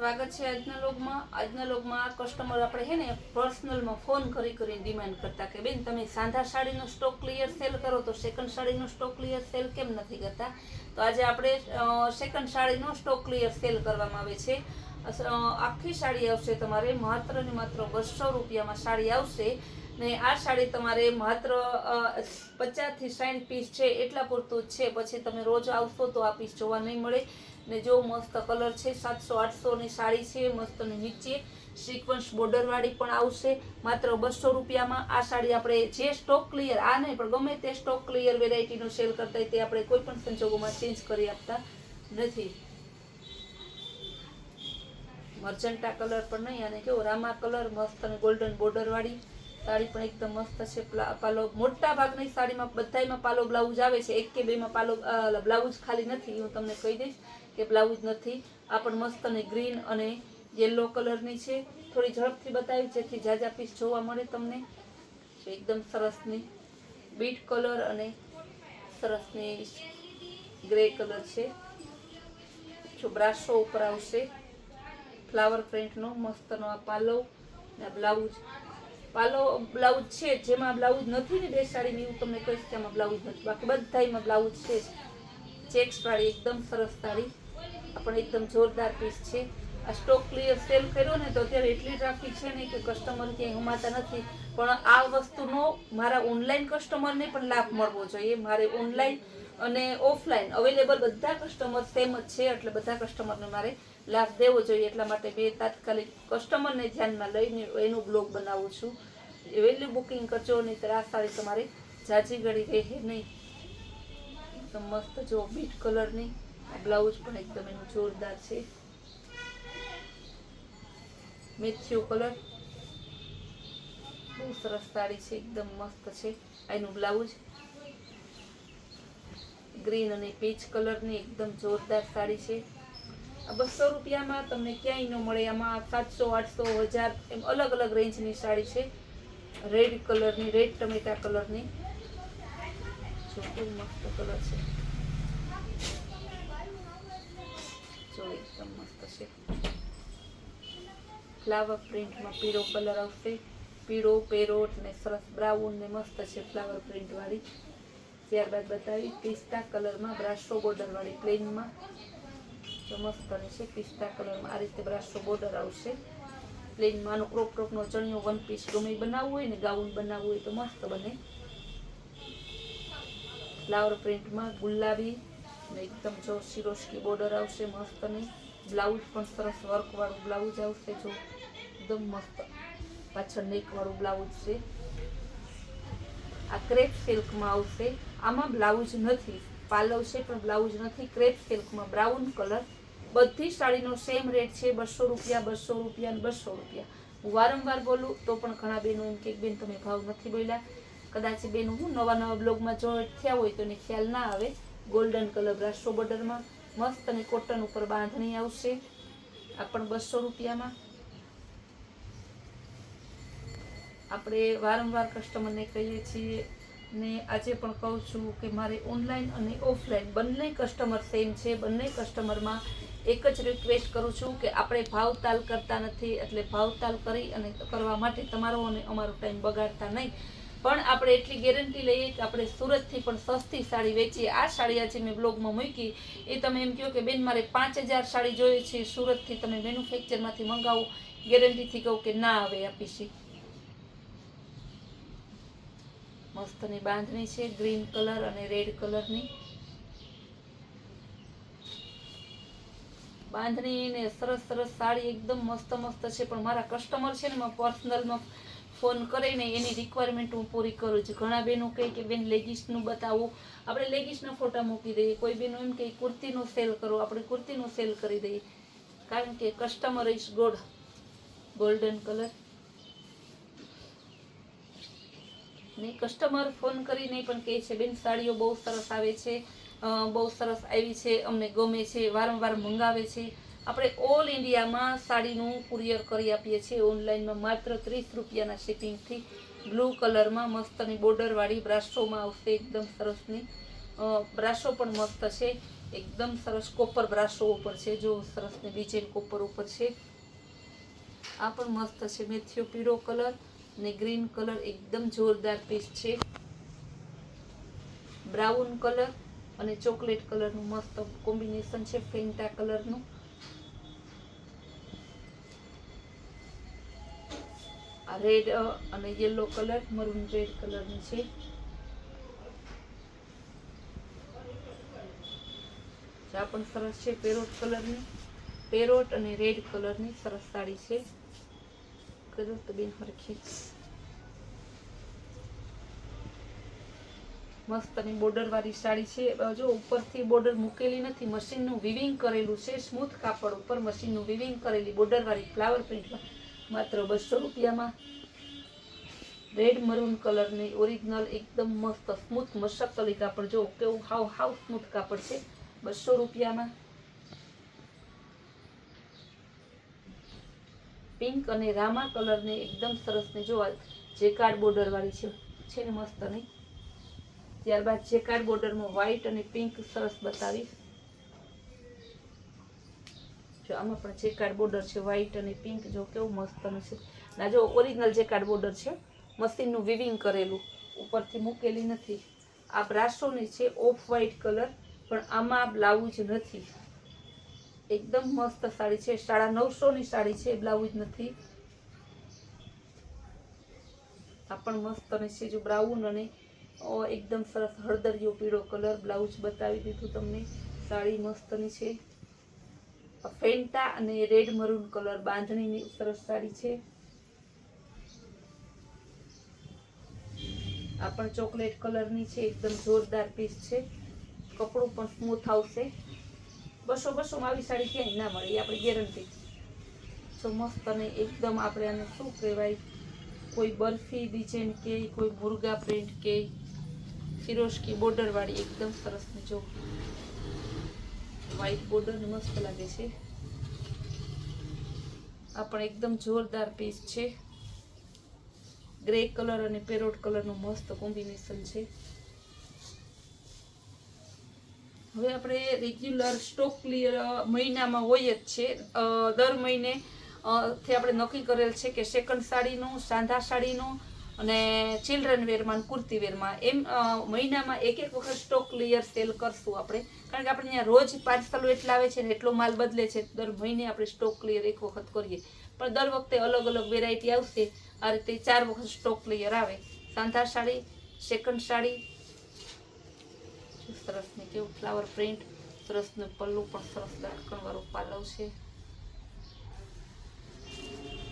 સ્વાગત છે આજના લોગમાં કસ્ટમર આપણે હે ને પર્સનલમાં ફોન કરીને ડિમાન્ડ કરતા કે બેન તમે સાંધા સાડીનો સ્ટોક ક્લિયર સેલ કરો તો સેકન્ડ સાડીનો સ્ટોક ક્લિયર સેલ કેમ નથી કરતા. તો આજે આપણે સેકન્ડ સાડીનો સ્ટોક ક્લિયર સેલ કરવામાં આવે છે. આખી સાડી આવશે તમારે માત્ર ને માત્ર 200 રૂપિયામાં સાડી આવશે ને આ સાડી તમારે માત્ર 50 થી 60 પીસ છે એટલા પૂરતું જ છે. પછી તમે રોજ આવશો તો આ પીસ જોવા નહીં મળે. ને જો મસ્ત કલર છે, 700-800 ની સાડી છે, મસ્ત ની નીચે સિક્વન્સ બોર્ડર વાળી પણ આવશે માત્ર 200 રૂપિયામાં. આ સાડી આપણે જે સ્ટોક ક્લિયર આ નહીં પણ ગમે તે સ્ટોક ક્લિયર વેરાયટીનો સેલ કરતા હોય તે આપણે કોઈ પણ સંજોગોમાં ચેન્જ કરી આપતા નથી. મર્જન્ટા કલર પણ નહીં, અને કેવો રામા કલર મસ્ત અને ગોલ્ડન બોર્ડર વાળી સાડી પણ એકદમ મસ્ત છે. પાલો મોટા ભાગની સાડીમાં બધામાં પાલો બ્લાઉઝ આવે છે, એક કે બેમાં પાલો બ્લાઉઝ ખાલી નથી. હું તમને કહી દઈશ કે બ્લાઉઝ નથી. આ પણ મસ્ત અને ગ્રીન અને યલો કલરની છે. થોડી ઝડપથી બતાવી જેથી જાજા પીસ જોવા મળે તમને. એકદમ સરસની બીટ કલર અને સરસની ગ્રે કલર છે. જો બ્રાસો ઉપર આવશે ફ્લાવર પ્રિન્ટનો મસ્તનો આ પાલો ને બ્લાઉઝ. બ્લાઉઝ છે, જેમાં બ્લાઉઝ નથી ને બે સાડીમાં એવું તમને કહીશ કે આમાં બ્લાઉઝ નથી, બાકી બધામાં બ્લાઉઝ છે. ચેક્સ વાળી એકદમ સરસ સાડી, આ પણ એકદમ જોરદાર પીસ છે. આ સ્ટોક ક્લિયર સેલ કર્યો ને તો અત્યારે એટલી ટ્રાફિક છે ને કે કસ્ટમર ક્યાંય હમાતા નથી. પણ આ વસ્તુનો મારા ઓનલાઈન કસ્ટમરને પણ લાભ મળવો જોઈએ. મારે ઓનલાઈન અને ઓફલાઈન અવેલેબલ બધા કસ્ટમર સેમ જ છે, એટલે બધા કસ્ટમરને મારે લાભ દેવો જોઈએ. એટલા માટે બે તાત્કાલિક કસ્ટમરને ધ્યાનમાં લઈને એનું બ્લોગ બનાવું છું. વહેલું બુકિંગ કરજો, નહીં આ સાડી તમારે જાજી ગળી રહે નહીં. એકદમ મસ્ત જો બીટ કલરની બ્લાઉઝ પણ એકદમ એનું જોરદાર છે. મેથ્યુ કલર બહુ સરસ સાડી છે, એકદમ મસ્ત છે. એનું બ્લાઉઝ ગ્રીન અને પીચ કલરની એકદમ જોરદાર સાડી છે. 200 રૂપિયામાં તમને ક્યાંય ન મળે. આમાં 700, 800, 1000 એમ અલગ અલગ રેન્જની સાડી છે. રેડ કલરની, રેડ ટમેટા કલરની જો બહુ મસ્ત કલર છે. જો એકદમ મસ્ત છે. ફ્લાવર પ્રિન્ટમાં પીળો કલર આવશે, પીળો પેરોટ ને સરસ બ્રાઉન ને મસ્ત છે ફ્લાવર પ્રિન્ટ વાળી. ત્યારબાદ બતાવી પિસ્તા કલરમાં બ્રાસો બોર્ડર વાળી પ્લેનમાં જો મસ્ત છે. પિસ્તા કલરમાં આ રીતે બ્રાસો બોર્ડર આવશે પ્લેનમાં. આનો ક્રોપ ટોપનો ચણિયો વન પીસ ગમે બનાવવું હોય ને ગાઉન બનાવવું હોય તો મસ્ત બને. ફ્લાવર પ્રિન્ટમાં ગુલાબી ને એકદમ જો સિરોસ્કી બોર્ડર આવશે મસ્ત ની. બ્લાઉઝ પણ સરસ વર્ક વાળું બ્લાઉઝ આવશે જો એકદમ મસ્ત. પાછળ નેક વાળું બ્લાઉઝ છે. આ ક્રેપ સિલ્કમાં આવશે. આમાં બ્લાઉઝ નથી, પાલવ છે પણ બ્લાઉઝ નથી. ક્રેપ સિલ્કમાં બ્રાઉન કલર. બધી સાડીનો સેમ રેટ છે, 200 રૂપિયા, 200 રૂપિયા અને 200 રૂપિયા. હું વારંવાર બોલું તો પણ ઘણા બહેનો એમ કે બેન તમે ભાવ નથી બોલ્યા. કદાચ બેનો હું નવા બ્લોગમાં જોઈન્ટ થયા હોય તો એને ખ્યાલ ના આવે. ગોલ્ડન કલર બ્રાસો બોર્ડરમાં મસ્ત અને કોટન ઉપર બાંધણી આવશે. આ પણ 200 રૂપિયામાં. આપણે વારંવાર કસ્ટમરને કહીએ છીએ ને આજે પણ કહું છું કે મારે ઓનલાઈન અને ઓફલાઈન બંને કસ્ટમર સેમ છે. બંને કસ્ટમરમાં એક જ રિક્વેસ્ટ કરું છું કે આપણે ભાવતાલ કરતા નથી, એટલે ભાવતાલ કરવા માટે તમારો અને અમારો ટાઈમ બગાડતા નહીં. પણ આપણે એટલી ગેરંટી લઈએ કે આપણે સુરતથી પણ સસ્તી સાડી વેચીએ. આ સાડી આજે મેં બ્લોગમાં મૂકી એ તમે એમ કહો કે બેન મારે 5000 સાડી જોઈએ છે, સુરતથી તમે મેન્યુફેક્ચરમાંથી મંગાવો, ગેરંટીથી કહું કે ના આવે આપીશી. મસ્તની બાંધણી છે, ગ્રીન કલર અને રેડ કલરની બાંધણી ને સરસ સરસ સાડી એકદમ મસ્ત છે. પણ મારા કસ્ટમર છે ને પર્સનલમાં ફોન કરીને એની રિક્વાયરમેન્ટ હું પૂરી કરું છું. ઘણા બહેનો કહે કે બેન લેગીસનું બતાવો, આપણે લેગીસના ફોટા મૂકી દઈએ. કોઈ બહેનો એમ કે કુર્તીનું સેલ કરો, આપણે કુર્તીનું સેલ કરી દઈએ. કારણ કે customer is God. Golden colour ને કસ્ટમર ફોન કરીને પણ કહે છે બેન સાડીઓ બહુ સરસ આવે છે, બહુ સરસ આવી છે, અમને ગમે છે, વારંવાર મંગાવે છે. આપણે ઓલ ઇન્ડિયામાં સાડીનું કુરિયર કરી આપીએ છીએ ઓનલાઈનમાં માત્ર 30 રૂપિયાના શિપિંગથી. બ્લુ કલરમાં મસ્તની બોર્ડરવાળી બ્રાસોમાં આવશે એકદમ સરસની. બ્રાસો પણ મસ્ત છે. એકદમ સરસ કોપર બ્રાસો ઉપર છે, જો સરસ ને ડિઝાઇન કોપર ઉપર છે. આ પણ મસ્ત છે, મેથીયો પીળો કલર ને ગ્રીન કલર, એકદમ જોરદાર પીસ છે. બ્રાઉન કલર અને ચોકલેટ કલરનું મસ્ત કોમ્બિનેશન છે, ફેન્ટા કલરનું. આ રેડ અને યલો કલર, મરૂન રેડ કલરની છે. આ પણ સરસ છે, પેરોટ કલરની, પેરોટ અને રેડ કલરની સરસ સાડી છે. કરો તો બેન હરખી મસ્ત અને બોર્ડર વાળી સાડી છે. જો ઉપરથી બોર્ડર મૂકેલી નથી, મશીનનું વિવિંગ કરેલું છે, સ્મૂથ કાપડ ઉપર મશીનનું વિવિંગ કરેલી બોર્ડર વાળી ફ્લાવર પ્રિન્ટમાં માત્ર 200 રૂપિયામાં. રેડ મરૂન કલરની ઓરિજિનલ એકદમ મસ્ત સ્મૂથ મશકલી કાપડ, જો કેવું હાવ સ્મૂથ કાપડ છે, 200 રૂપિયામાં. પિંક અને રામા કલરની એકદમ સરસ ને જો જેકાર્ડ બોર્ડર વાળી છે ને મસ્ત નહીં. ત્યારબાદ જેકાર્ડ બોર્ડરમાં વ્હાઈટ અને પિંક સરસ બતાવીશ. જો આમાં પણ જેકાર્ડ બોર્ડર છે, વ્હાઈટ અને પિંક, જો કેવું મસ્ત છે. ના જો ઓરિજિનલ જેકાર્ડ બોર્ડર છે, મશીનનું વિવિંગ કરેલું, ઉપરથી મૂકેલી નથી. આ બ્રાસોની છે, ઓફ વ્હાઈટ કલર, પણ આમાં બ્લાઉઝ નથી. એકદમ મસ્ત સાડી છે, 950 ની સાડી છે, બ્લાઉઝ નથી. આ પણ મસ્ત છે, જો બ્રાઉન અને એકદમ સરસ હળદરિયો પીળો કલર, બ્લાઉઝ બતાવી દીધું તમને. સાડી મસ્તની છે. ફેન્ટા અને રેડ મરૂન કલર બાંધણીની સરસ સાડી છે. આ પણ ચોકલેટ કલરની છે, એકદમ જોરદાર પીસ છે. કપડું પણ સ્મૂથ આવશે. 200 માં આવી સાડી ક્યાંય ના મળે, એ આપણી ગેરંટી. જો મસ્ત અને એકદમ આપણે આને શું કહેવાય, કોઈ બરફી ડિઝાઇન કે કોઈ મુર્ગા પ્રિન્ટ કે ફિરોસ્કી બોર્ડર વાળી એકદમ સરસ ને જો વ્હાઈટ બોર્ડર મસ્ત લાગે છે. આ પણ એકદમ જોરદાર પીસ છે. ગ્રે કલર અને પેરોટ કલરનું મસ્ત કોમ્બિનેશન છે. હવે આપણે રેગ્યુલર સ્ટોક ક્લિયર મહિનામાં હોય જ છે, દર મહિને થી આપણે નક્કી કરેલ છે કે સેકન્ડ સાડીનું, સાંધા સાડીનું અને ચિલ્ડ્રન વેરમાં, કુર્તી વેરમાં, એમ મહિનામાં એક વખત સ્ટોક ક્લિયર સેલ કરશું આપણે. કારણ કે આપણે અહીંયા રોજ પાર્સલો એટલા આવે છે ને એટલો માલ બદલે છે, દર મહિને આપણે સ્ટોક ક્લિયર એક વખત કરીએ. પણ દર વખતે અલગ અલગ વેરાયટી આવશે. આ રીતે 4 વખત સ્ટોક ક્લિયર આવે. સાંધા સાડી, સેકન્ડ સાડી સરસ ને કેવું ફ્લાવર પ્રિન્ટ, સરસ ને પલ્લું પણ સરસ લટકણ વાળું પાલવ છે.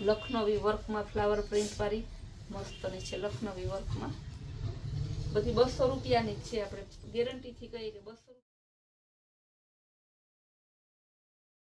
લખનવી વર્કમાં ફ્લાવર પ્રિન્ટ વાળી મસ્તની છે, લખનવી વર્કમાં. બધી 200 રૂપિયાની જ છે, આપણે ગેરંટીથી કહીએ કે 200